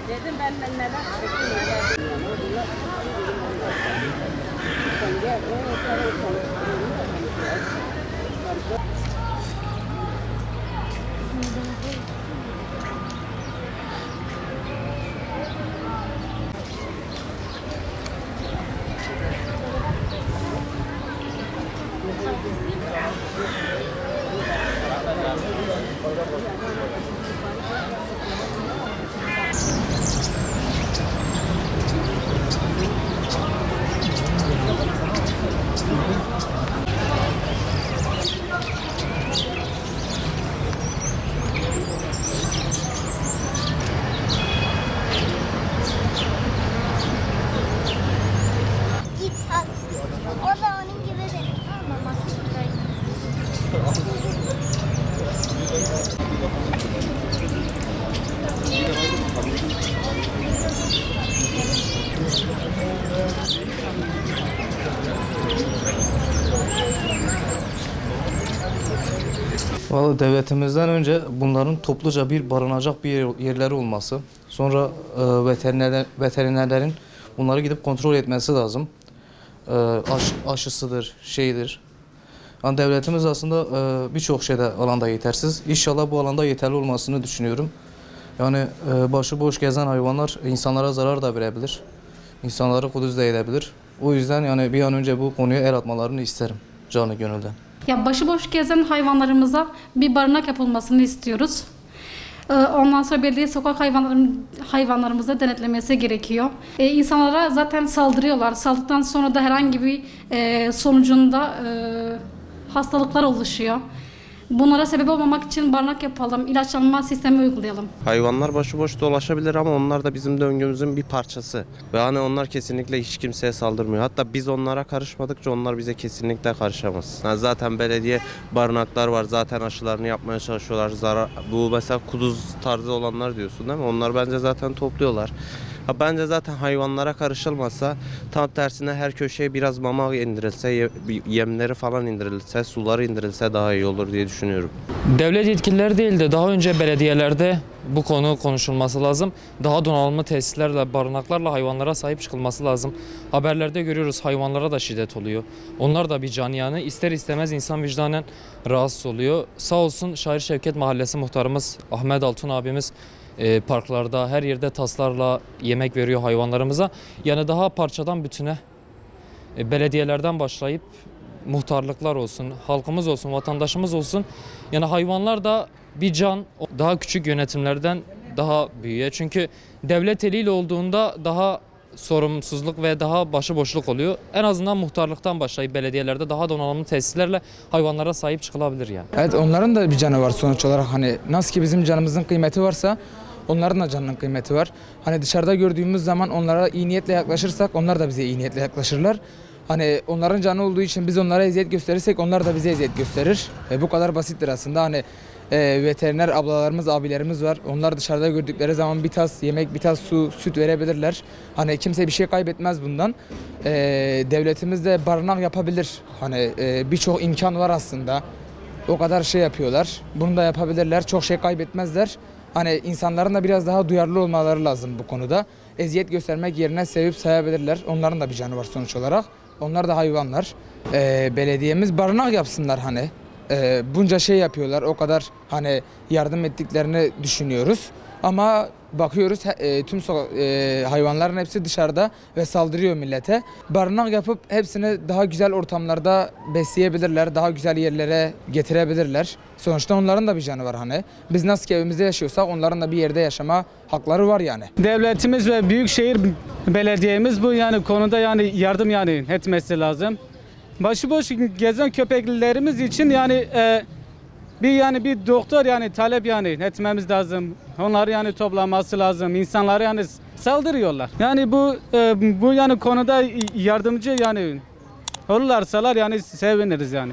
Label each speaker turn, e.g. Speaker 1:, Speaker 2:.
Speaker 1: Dedim ben neler çektim neler.
Speaker 2: O da onun gibi benim.
Speaker 3: Vallahi devletimizden önce bunların topluca bir barınacak bir yerleri olması, sonra veterinerlerin bunları gidip kontrol etmesi lazım. Aşısıdır, şeydir. Yani devletimiz aslında birçok şeyde alanda yetersiz. İnşallah bu alanda yeterli olmasını düşünüyorum. Yani başıboş gezen hayvanlar insanlara zarar da verebilir. İnsanları kuduz da edebilir. O yüzden yani bir an önce bu konuya el atmalarını isterim canı gönülden.
Speaker 4: Ya başıboş gezen hayvanlarımıza bir barınak yapılmasını istiyoruz. Ondan sonra belediye sokak hayvanlarımıza denetlemesi gerekiyor. İnsanlara zaten saldırıyorlar. Saldırdıktan sonra da herhangi bir sonucunda hastalıklar oluşuyor. Bunlara sebep olmamak için barınak yapalım, ilaçlanma sistemi uygulayalım.
Speaker 5: Hayvanlar başıboş dolaşabilir ama onlar da bizim döngümüzün bir parçası. Ve hani onlar kesinlikle hiç kimseye saldırmıyor. Hatta biz onlara karışmadıkça onlar bize kesinlikle karışamaz. Yani zaten belediye barınaklar var, zaten aşılarını yapmaya çalışıyorlar. Bu mesela kuduz tarzı olanlar diyorsun değil mi? Onlar bence zaten topluyorlar. Bence zaten hayvanlara karışılmasa, tam tersine her köşeye biraz mama indirilse, yemleri falan indirilse, suları indirilse daha iyi olur diye düşünüyorum.
Speaker 6: Devlet yetkilileri değil de daha önce belediyelerde bu konu konuşulması lazım. Daha donanımlı tesislerle, barınaklarla hayvanlara sahip çıkılması lazım. Haberlerde görüyoruz hayvanlara da şiddet oluyor. Onlar da bir canyanı, ister istemez insan vicdanen rahatsız oluyor. Sağ olsun Şair Şevket Mahallesi muhtarımız Ahmet Altun abimiz parklarda, her yerde taslarla yemek veriyor hayvanlarımıza. Yani daha parçadan bütüne belediyelerden başlayıp muhtarlıklar olsun, halkımız olsun, vatandaşımız olsun. Yani hayvanlar da bir can, daha küçük yönetimlerden daha büyüyor. Çünkü devlet eliyle olduğunda daha sorumsuzluk ve daha başıboşluk oluyor. En azından muhtarlıktan başlayıp belediyelerde daha donanımlı tesislerle hayvanlara sahip çıkılabilir yani.
Speaker 7: Evet, onların da bir canı var sonuç olarak. Hani nasıl ki bizim canımızın kıymeti varsa onların da canının kıymeti var. Hani dışarıda gördüğümüz zaman onlara iyi niyetle yaklaşırsak onlar da bize iyi niyetle yaklaşırlar. Hani onların canı olduğu için biz onlara eziyet gösterirsek onlar da bize eziyet gösterir. Bu kadar basittir aslında. Hani veteriner ablalarımız, abilerimiz var. Onlar dışarıda gördükleri zaman bir tas yemek, bir tas su, süt verebilirler. Hani kimse bir şey kaybetmez bundan. Devletimiz de barınak yapabilir. Hani birçok imkan var aslında. O kadar şey yapıyorlar. Bunu da yapabilirler. Çok şey kaybetmezler. Hani insanların da biraz daha duyarlı olmaları lazım bu konuda. Eziyet göstermek yerine sevip sayabilirler. Onların da bir canı var sonuç olarak. Onlar da hayvanlar. Belediyemiz barınak yapsınlar hani. Bunca şey yapıyorlar. O kadar hani yardım ettiklerini düşünüyoruz. Ama bakıyoruz tüm hayvanların hepsi dışarıda ve saldırıyor millete. Barınak yapıp hepsini daha güzel ortamlarda besleyebilirler, daha güzel yerlere getirebilirler. Sonuçta onların da bir canı var hani. Biz nasıl ki evimizde yaşıyorsak onların da bir yerde yaşama hakları var yani.
Speaker 8: Devletimiz ve büyükşehir belediyemiz bu yani konuda yani yardım yani etmesi lazım. Başıboş gezen köpeklilerimiz için yani bir doktor yani talep yani etmemiz lazım. Onları yani toplaması lazım. İnsanları yani saldırıyorlar. Yani bu yani konuda yardımcı yani olurlarsalar yani seviniriz yani.